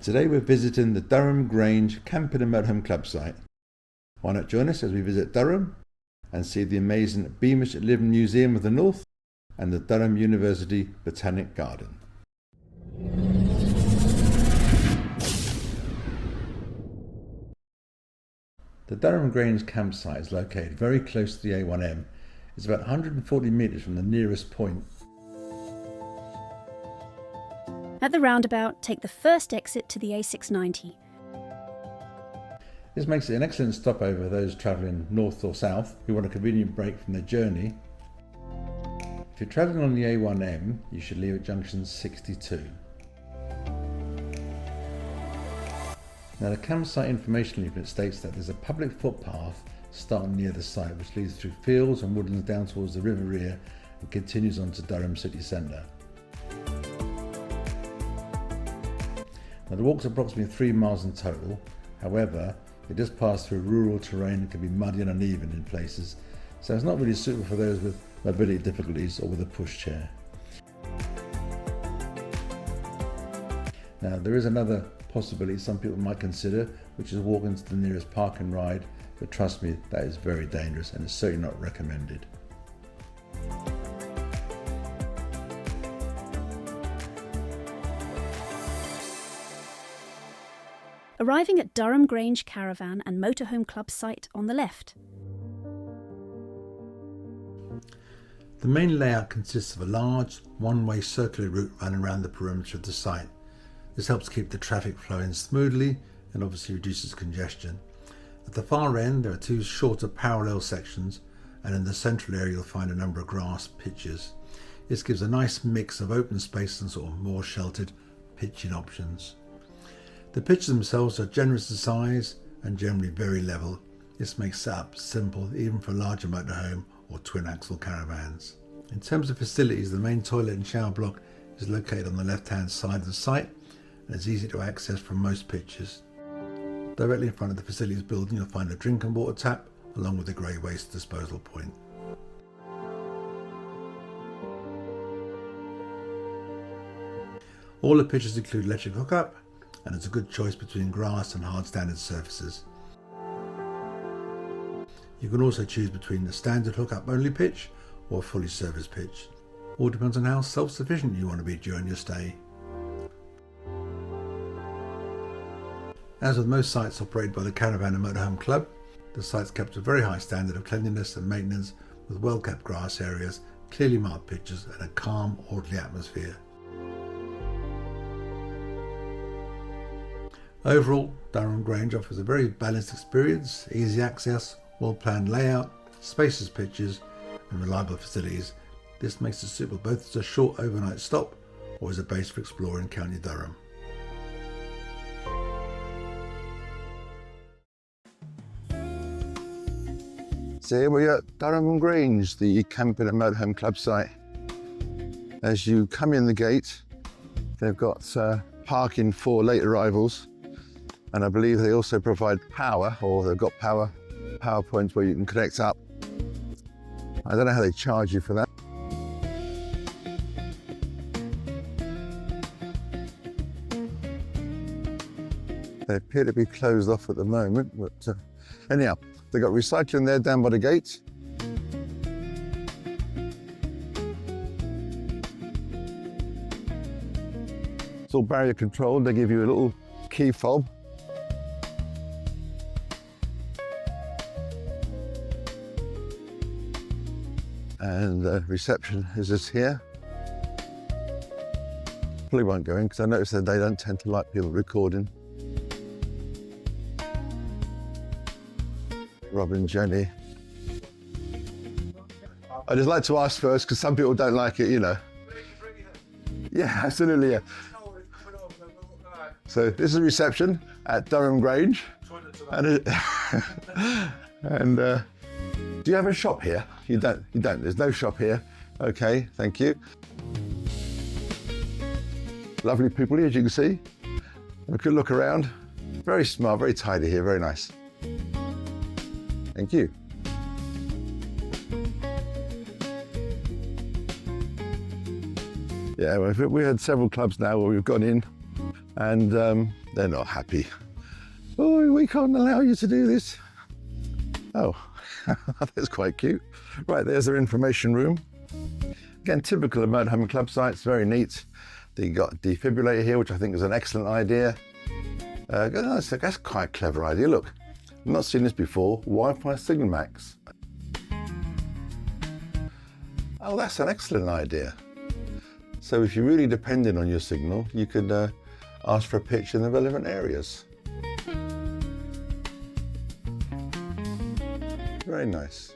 Today we're visiting the Durham Grange Camping and Motorhome Club site. Why not join us as we visit Durham and see the amazing Beamish Museum of the North and the Durham University Botanic Garden. The Durham Grange campsite is located very close to the A1M. It's about 140 metres from the nearest point. At the roundabout, take the first exit to the A690. This makes it an excellent stopover for those travelling north or south who want a convenient break from their journey. If you're travelling on the A1M, you should leave at junction 62. Now the campsite information leaflet states that there's a public footpath starting near the site which leads through fields and woodlands down towards the River Rere and continues on to Durham city centre. Now the walk's approximately 3 miles in total, however it does pass through rural terrain and can be muddy and uneven in places, so it's not really suitable for those with mobility difficulties or with a pushchair. Now there is another possibility some people might consider, which is walking to the nearest park and ride, but trust me, that is very dangerous and is certainly not recommended. Arriving at Durham Grange Caravan and Motorhome Club site on the left. The main layout consists of a large, one-way circular route running around the perimeter of the site. This helps keep the traffic flowing smoothly and obviously reduces congestion. At the far end there are two shorter parallel sections, and in the central area you'll find a number of grass pitches. This gives a nice mix of open space and sort of more sheltered pitching options. The pitches themselves are generous in size and generally very level. This makes setup simple even for larger motorhome or twin axle caravans. In terms of facilities, the main toilet and shower block is located on the left hand side of the site and is easy to access from most pitches. Directly in front of the facilities building you'll find a drinking water tap along with a grey waste disposal point. All the pitches include electric hookup, and it's a good choice between grass and hard standard surfaces. You can also choose between a standard hookup only pitch or a fully serviced pitch. All depends on how self-sufficient you want to be during your stay. As with most sites operated by the Caravan and Motorhome Club, the site's kept to a very high standard of cleanliness and maintenance with well-kept grass areas, clearly marked pitches and a calm, orderly atmosphere. Overall, Durham Grange offers a very balanced experience, easy access, well-planned layout, spacious pitches and reliable facilities. This makes it suitable both as a short overnight stop or as a base for exploring County Durham. So here we are at Durham Grange, the Camping and Motorhome Club site. As you come in the gate, they've got parking for late arrivals. And I believe they also provide power, or they've got power points where you can connect up. I don't know how they charge you for that. They appear to be closed off at the moment, but anyhow, they've got recycling there down by the gate. It's all barrier controlled. They give you a little key fob. And the reception is just here. Probably won't go in because I noticed that they don't tend to like people recording. Rob and Jenny. I just like to ask first because some people don't like it, you know. Yeah, absolutely, yeah. So this is the reception at Durham Grange. And do you have a shop here? You don't. There's no shop here. Okay, thank you. Lovely people here, as you can see. A good look around. Very smart, very tidy here, very nice. Thank you. Yeah, well, we had several clubs now where we've gone in and they're not happy. Oh, we can't allow you to do this. Oh, that's quite cute. Right, there's their information room. Again, typical of motorhome club sites, very neat. They got a defibrillator here, which I think is an excellent idea. That's quite a clever idea. Look, I've not seen this before. Wi-Fi Signal Max. Oh, that's an excellent idea. So if you're really dependent on your signal, you could ask for a pitch in the relevant areas. Very nice.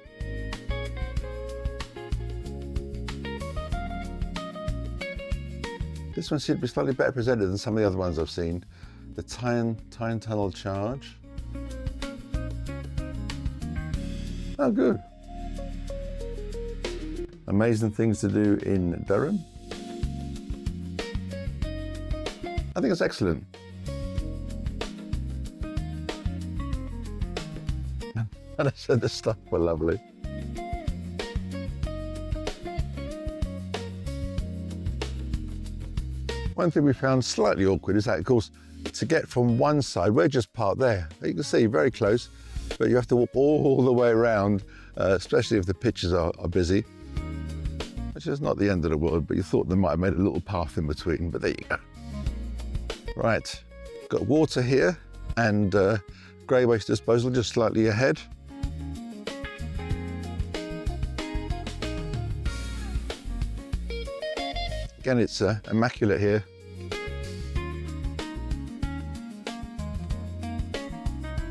This one seemed to be slightly better presented than some of the other ones I've seen. The Tyne Tunnel Charge. Oh, good. Amazing things to do in Durham. I think it's excellent. And I said the stuff were lovely. One thing we found slightly awkward is that, of course, to get from one side, we're just parked there. You can see very close, but you have to walk all the way around, especially if the pitches are busy, which is not the end of the world, but you thought they might have made a little path in between, but there you go. Right, got water here and grey waste disposal just slightly ahead. Again, it's immaculate here.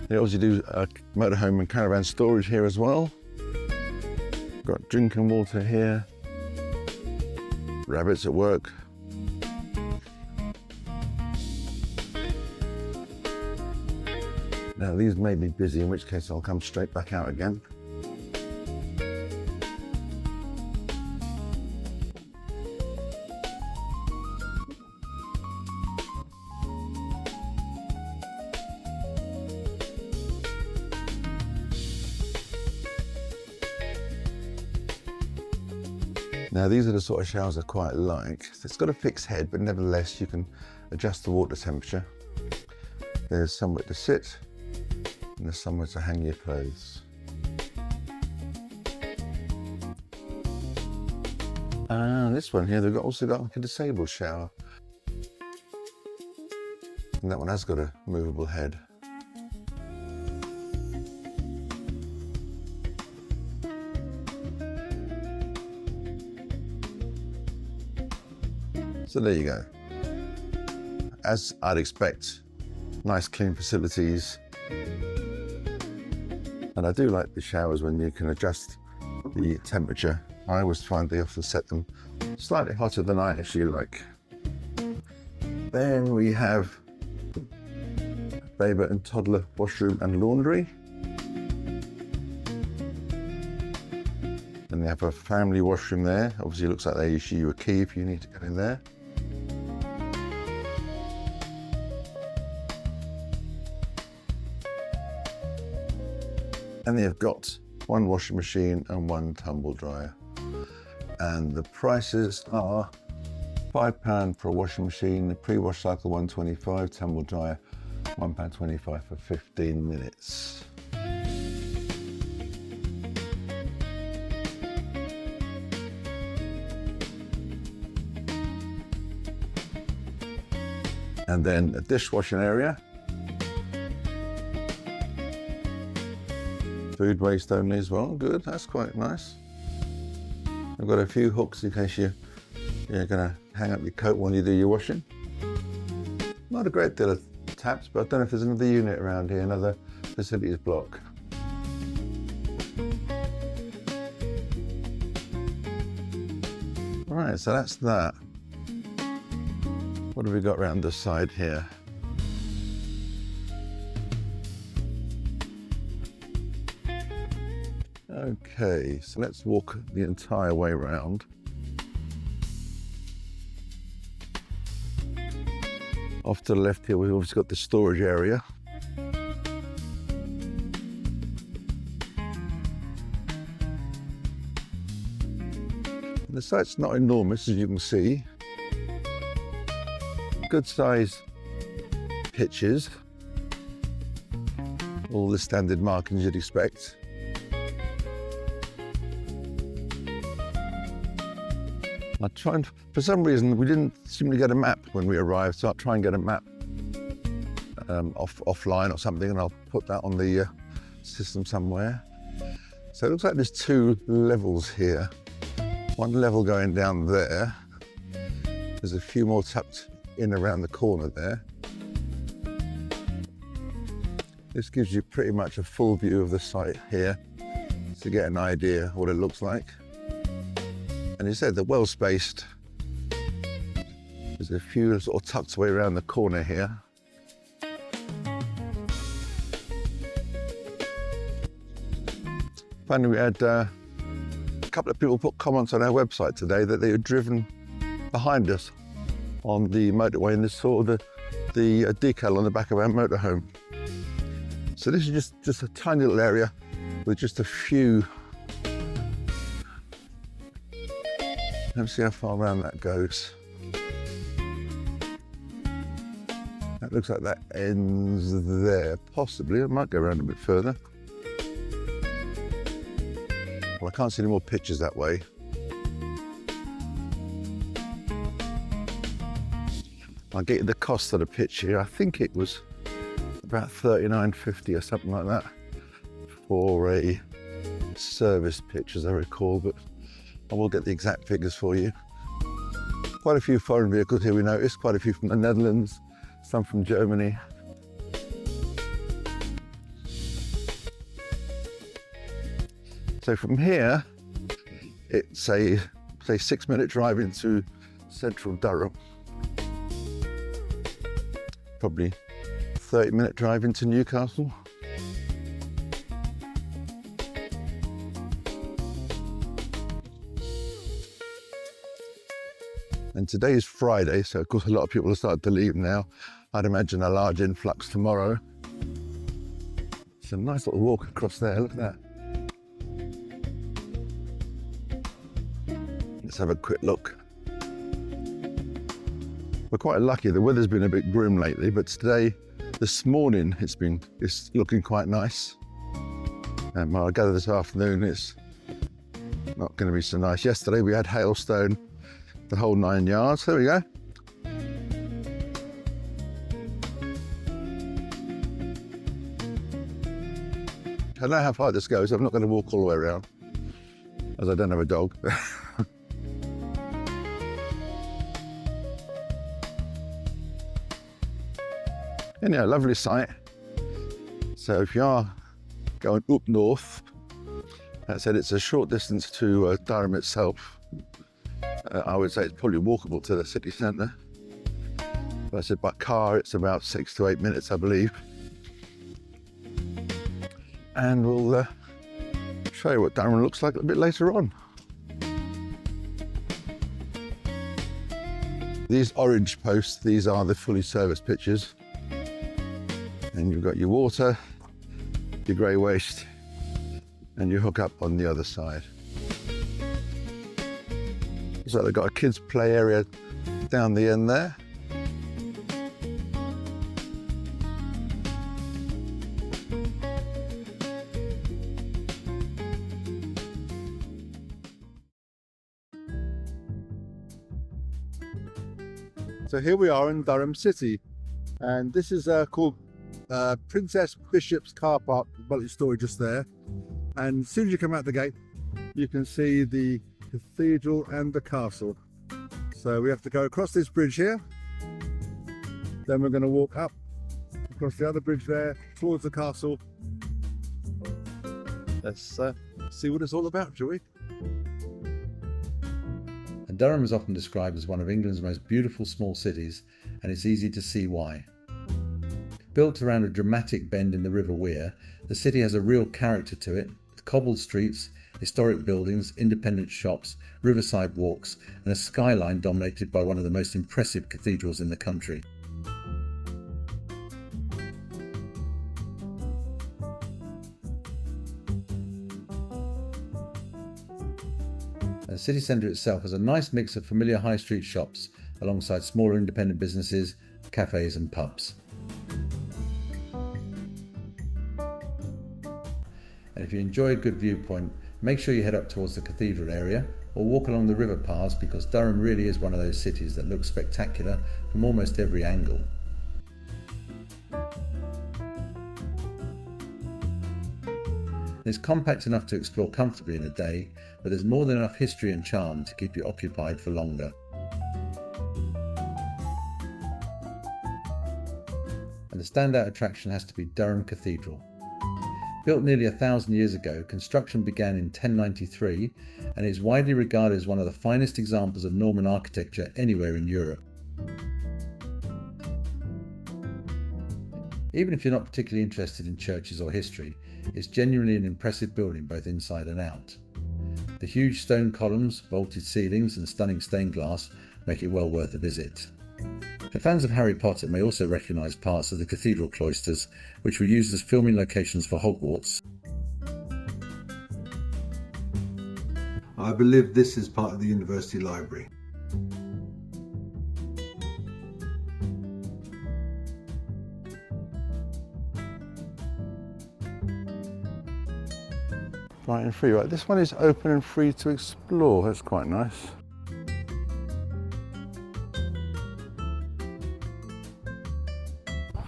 They obviously do motorhome and caravan storage here as well. Got drinking water here. Rabbits at work. Now these may be busy, in which case I'll come straight back out again. Now these are the sort of showers I quite like. It's got a fixed head, but nevertheless you can adjust the water temperature. There's somewhere to sit, and there's somewhere to hang your clothes. This one here, they've also got like a disabled shower. And that one has got a movable head. So there you go. As I'd expect, nice clean facilities. And I do like the showers when you can adjust the temperature. I always find they often set them slightly hotter than I actually like. Then we have baby and toddler washroom and laundry. And they have a family washroom there. Obviously it looks like they issue you a key if you need to get in there. And they've got one washing machine and one tumble dryer. And the prices are £5 for a washing machine, the pre-wash cycle £1.25, tumble dryer £1.25 for 15 minutes. And then a dishwashing area. Food waste only as well, good, that's quite nice. I've got a few hooks in case you're gonna hang up your coat while you do your washing. Not a great deal of taps, but I don't know if there's another unit around here, another facilities block. Right, so that's that. What have we got around the side here? Okay, so let's walk the entire way around. Off to the left here, we've obviously got the storage area. And the site's not enormous, as you can see. Good size pitches. All the standard markings you'd expect. I try and, for some reason, we didn't seem to get a map when we arrived, so I'll try and get a map offline or something, and I'll put that on the system somewhere. So it looks like there's two levels here. One level going down there. There's a few more tucked in around the corner there. This gives you pretty much a full view of the site here to get an idea of what it looks like. And he said they're well spaced. There's a few sort of tucked away around the corner here. Finally, we had a couple of people put comments on our website today that they had driven behind us on the motorway, and they saw the decal on the back of our motorhome. So this is just a tiny little area with just a few. Let's see how far around that goes. That looks like that ends there, possibly. It might go around a bit further. Well, I can't see any more pictures that way. I'll get you the cost of the pitch here. I think it was about $39.50 or something like that for a service pitch, as I recall, but I will get the exact figures for you. Quite a few foreign vehicles here we noticed, quite a few from the Netherlands, some from Germany. So from here, it's a, say, 6-minute drive into central Durham. Probably 30-minute drive into Newcastle. And today is Friday, so of course a lot of people have started to leave now. I'd imagine a large influx tomorrow. It's a nice little walk across there, look at that. Let's have a quick look. We're quite lucky, the weather's been a bit grim lately, but today, this morning, it's looking quite nice. And I gather this afternoon it's not going to be so nice. Yesterday we had hailstone, the whole 9 yards. There we go. I know how far this goes. I'm not going to walk all the way around, as I don't have a dog. Anyhow, lovely site. So if you are going up north, as I said, it's a short distance to Durham itself. I would say it's probably walkable to the city centre. But I said by car it's about 6 to 8 minutes, I believe. And we'll show you what Durham looks like a bit later on. These orange posts, these are the fully serviced pitches. And you've got your water, your grey waste, and you hook up on the other side. So they've got a kids' play area down the end there. So here we are in Durham City, and this is called Princess Bishop's car park, multi-storey just there. And as soon as you come out the gate, you can see the cathedral and the castle. So we have to go across this bridge here, then we're going to walk up across the other bridge there towards the castle. Let's see what it's all about, shall we? And Durham is often described as one of England's most beautiful small cities, and it's easy to see why. Built around a dramatic bend in the River Wear, the city has a real character to it, with cobbled streets, historic buildings, independent shops, riverside walks, and a skyline dominated by one of the most impressive cathedrals in the country. The city centre itself has a nice mix of familiar high street shops, alongside smaller independent businesses, cafes and pubs. And if you enjoy a good viewpoint, make sure you head up towards the cathedral area or walk along the river paths, because Durham really is one of those cities that looks spectacular from almost every angle. It's compact enough to explore comfortably in a day, but there's more than enough history and charm to keep you occupied for longer. And the standout attraction has to be Durham Cathedral. Built nearly 1,000 years ago, construction began in 1093 and is widely regarded as one of the finest examples of Norman architecture anywhere in Europe. Even if you're not particularly interested in churches or history, it's genuinely an impressive building both inside and out. The huge stone columns, vaulted ceilings and stunning stained glass make it well worth a visit. For fans of Harry Potter may also recognise parts of the cathedral cloisters, which were used as filming locations for Hogwarts. I believe this is part of the university library. Right and free. Right, this one is open and free to explore. That's quite nice.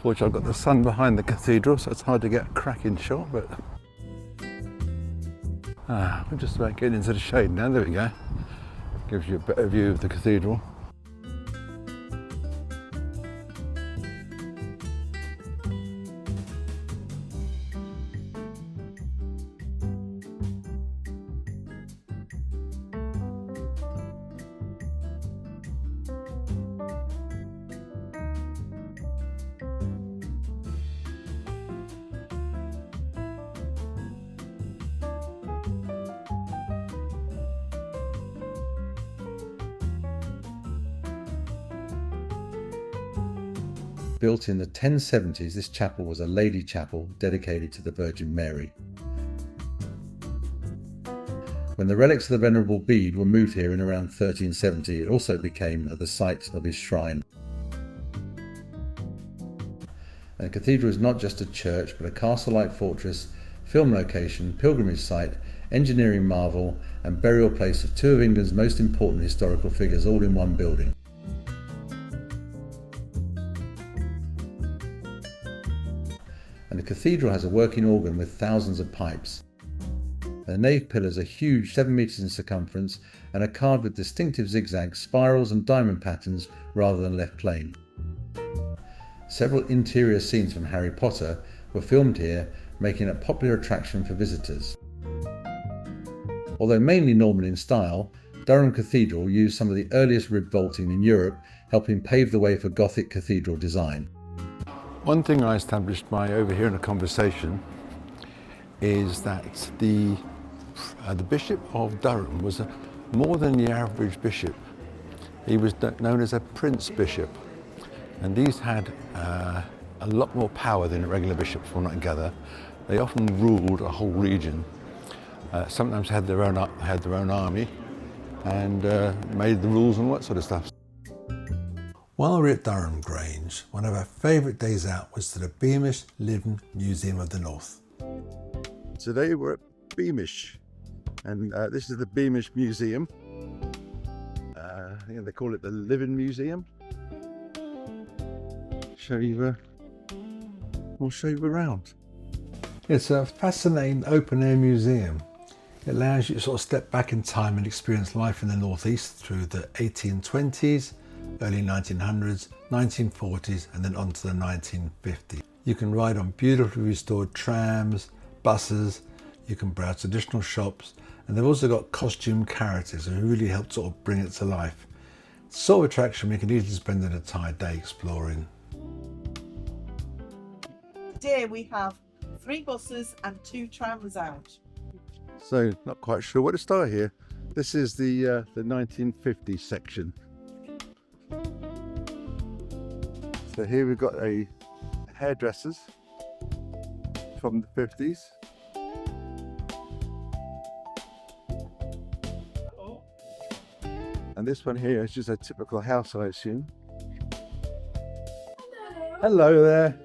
Fortunately, I've got the sun behind the cathedral, so it's hard to get a cracking shot, but we're just about getting into the shade now. There we go. Gives you a better view of the cathedral. Built in the 1070s, this chapel was a lady chapel dedicated to the Virgin Mary. When the relics of the Venerable Bede were moved here in around 1370, it also became the site of his shrine. And the cathedral is not just a church, but a castle-like fortress, film location, pilgrimage site, engineering marvel, and burial place of two of England's most important historical figures all in one building. And the cathedral has a working organ with thousands of pipes. The nave pillars are huge, 7 metres in circumference, and are carved with distinctive zigzags, spirals and diamond patterns rather than left plain. Several interior scenes from Harry Potter were filmed here, making it a popular attraction for visitors. Although mainly Norman in style, Durham Cathedral used some of the earliest rib vaulting in Europe, helping pave the way for Gothic cathedral design. One thing I established by overhearing a conversation is that the Bishop of Durham was more than the average bishop. He was known as a prince bishop, and these had a lot more power than a regular bishop, from what I gather. They often ruled a whole region. Sometimes had their own army and made the rules and all that sort of stuff. While we were at Durham Grange, one of our favourite days out was to the Beamish Museum of the North. Today we're at Beamish, and this is the Beamish Museum. I think they call it the Living Museum. We'll show you around. It's a fascinating open-air museum. It allows you to sort of step back in time and experience life in the northeast through the 1820s, early 1900s, 1940s, and then on to the 1950s. You can ride on beautifully restored trams, buses, you can browse traditional shops, and they've also got costume characters who really help sort of bring it to life. It's the sort of attraction we can easily spend an entire day exploring. Today we have 3 buses and 2 trams out. So, not quite sure where to start here. This is the 1950s section. So here we've got a hairdressers from the 50s. And this one here is just a typical house, I assume. Hello there.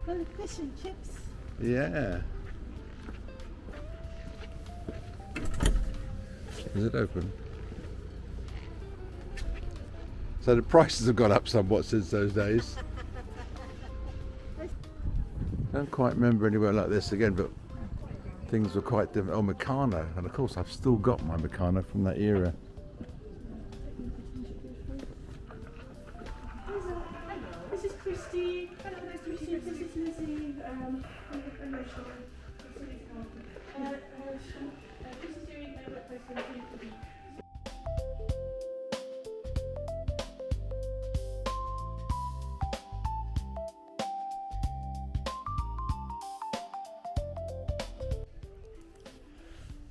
Well, fish and chips. Yeah. Is it open? So the prices have gone up somewhat since those days. Don't quite remember anywhere like this again, but things were quite different. Oh, Meccano, and of course I've still got my Meccano from that era. This is Christy. Hello, nice to meet you. This is Lizzie. I'm Rachel. This is doing a workplace volunteer for me.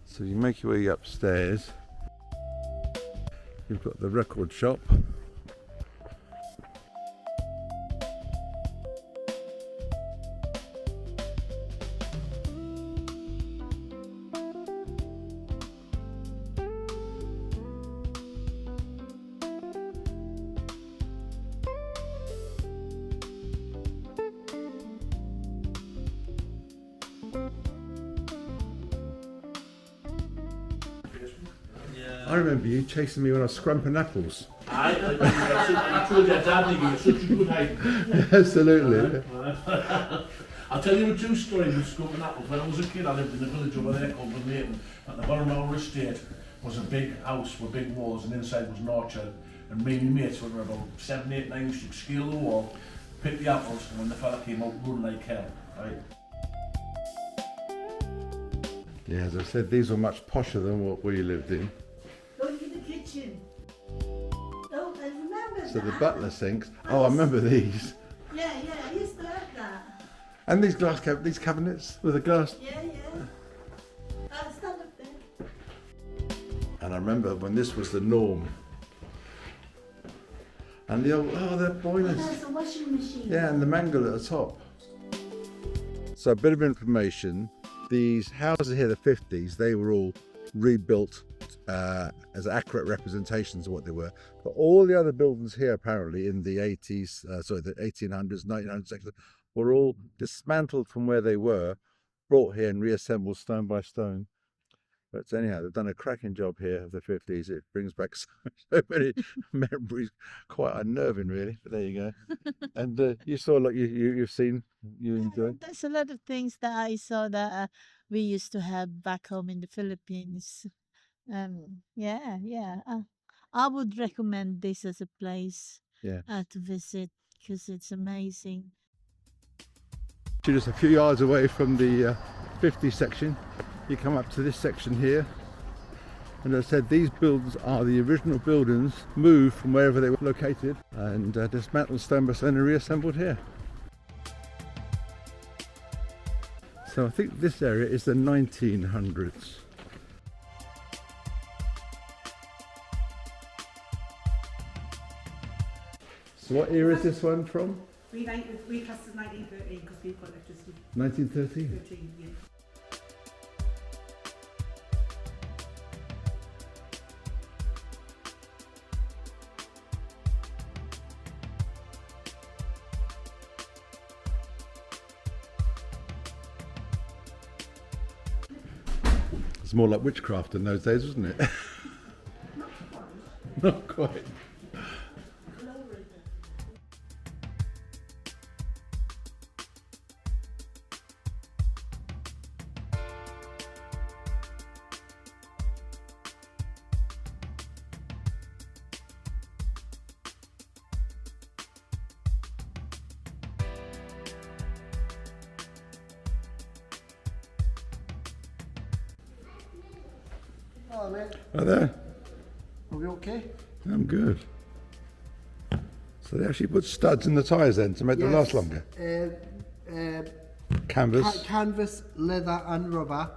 So you make your way upstairs. You've got the record shop. I remember you chasing me when I was scrumping apples. I told your dad you were such a good height. Absolutely. I'll tell you a true story with scrumping apples. When I was a kid, I lived in a village over there called Mayton. At the bottom of our estate was a big house with big walls, and inside was an orchard. And me and my mates were about 7, 8, 9, used to scale the wall, pick the apples, and when the fella came out, run like hell. Right? Yeah, as I said, these were much posher than what we lived in. Go into the kitchen. Oh, I remember So that. the butler sinks. Oh, I remember these. Yeah, I used to have that. And these these cabinets with a glass. Yeah. I'll stand up there. And I remember when this was the norm. And the old, the boilers. There's a washing machine. Yeah, and the mangle at the top. So a bit of information. These houses here, the 50s, they were all rebuilt as accurate representations of what they were. But all the other buildings here, apparently, in the 80s, the 1800s, 1900s, were all dismantled from where they were, brought here and reassembled stone by stone. But anyhow, they've done a cracking job here of the 50s. It brings back so many memories, quite unnerving, really. But there you go. And you saw, like you've seen, you enjoyed. There's a lot of things that I saw that we used to have back home in the Philippines. I would recommend this as a place to visit because it's amazing. Just a few yards away from the 50 section, you come up to this section here, and as I said, these buildings are the original buildings moved from wherever they were located and dismantled stone by stone and reassembled here. So I think this area is the 1900s. So what era is this one from? We class as 1913 because we've got electricity. 1913? 13, yeah. It's more like witchcraft in those days, wasn't it? Not quite. Hello, mate. Hi there. Are we okay? I'm good. So they actually put studs in the tyres then to make them last longer? Canvas? Canvas, leather and rubber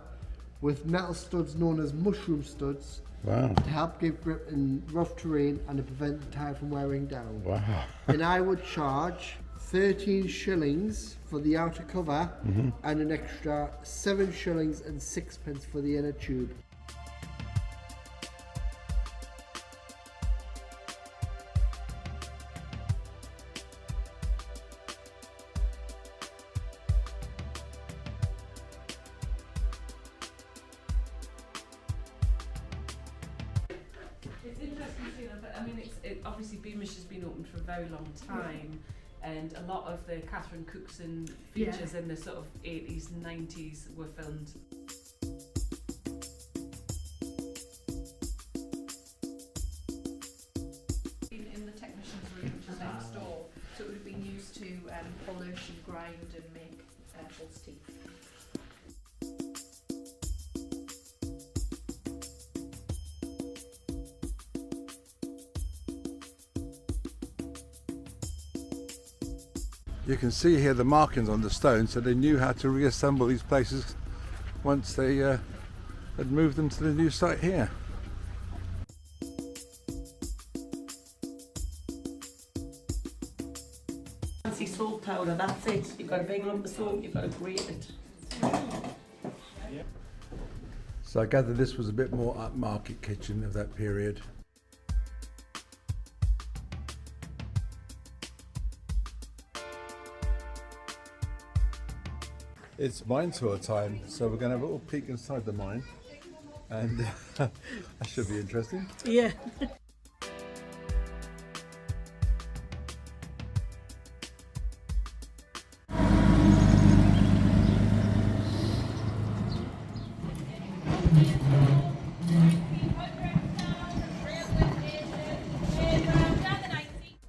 with metal studs known as mushroom studs Wow. to help give grip in rough terrain and to prevent the tyre from wearing down. Wow. And I would charge 13 shillings for the outer cover and an extra 7 shillings and 6 pence for the inner tube. I mean, obviously Beamish has been open for a very long time, and a lot of the Catherine Cookson features in the sort of 80s and 90s were filmed. In the technician's room, which is next door, so it would have been used to polish and grind and make false teeth. You can see here the markings on the stone, so they knew how to reassemble these places once they had moved them to the new site here. Fancy salt powder, that's it. You've got a big lump of salt, you've got to grate it. So I gather this was a bit more upmarket kitchen of that period. It's mine tour time, so we're going to have a little peek inside the mine, and that should be interesting. Yeah.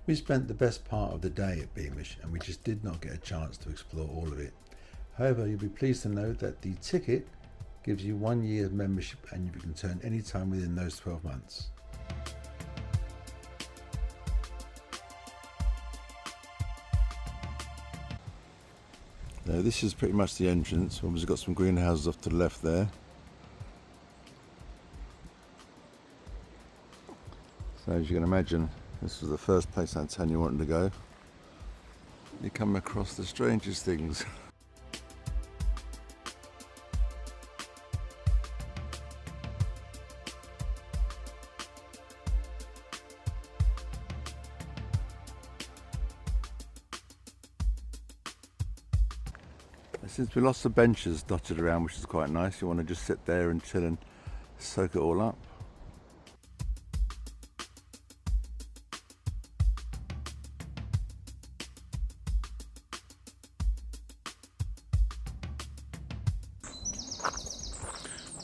We spent the best part of the day at Beamish, and we just did not get a chance to explore all of it. However, you'll be pleased to know that the ticket gives you 1 year's membership, and you can return any time within those 12 months. Now, this is pretty much the entrance. We've got some greenhouses off to the left there. So as you can imagine, this was the first place Antonia wanted to go. You come across the strangest things. Since we lost the benches dotted around, which is quite nice, you want to just sit there and chill and soak it all up.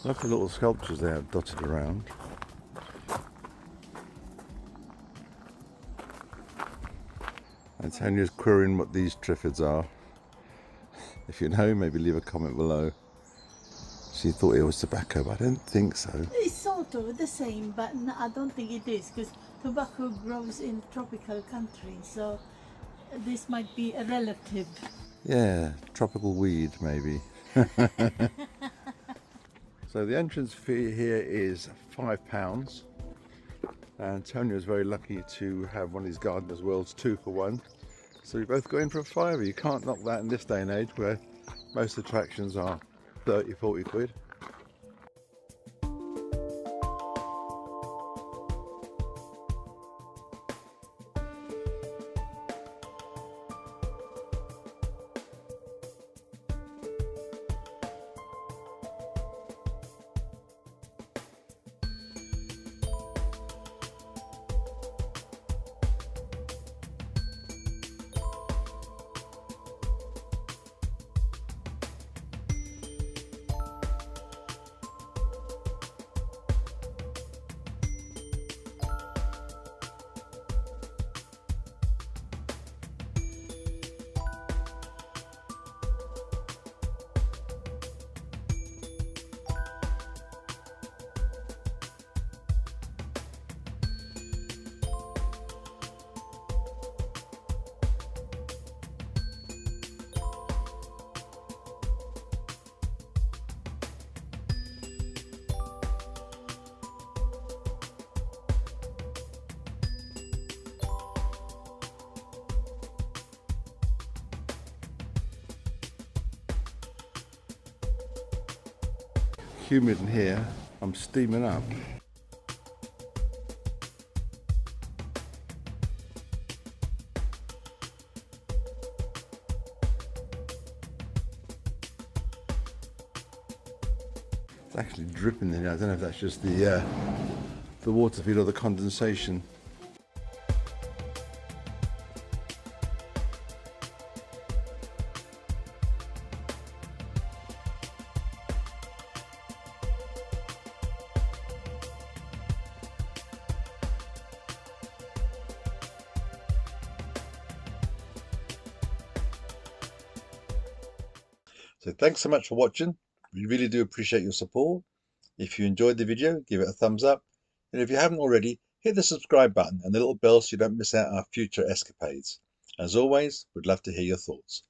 Lovely little sculptures there dotted around. Antonia's querying what these triffids are. If you know, maybe leave a comment below. She thought it was tobacco, but I don't think so. It's sort of the same, but no, I don't think it is, because tobacco grows in tropical countries, so this might be a relative. Yeah, tropical weed maybe. So the entrance fee here is £5. Antonia is very lucky to have one of these Gardener's Worlds 2 for 1. So we both go in for a fiver. You can't knock that in this day and age where most attractions are 30, 40 quid. Humid in here, I'm steaming up. It's actually dripping in here. I don't know if that's just the water feed or the condensation. So thanks so much for watching. We really do appreciate your support. If you enjoyed the video, give it a thumbs up. And if you haven't already, hit the subscribe button and the little bell so you don't miss out on our future escapades. As always, we'd love to hear your thoughts.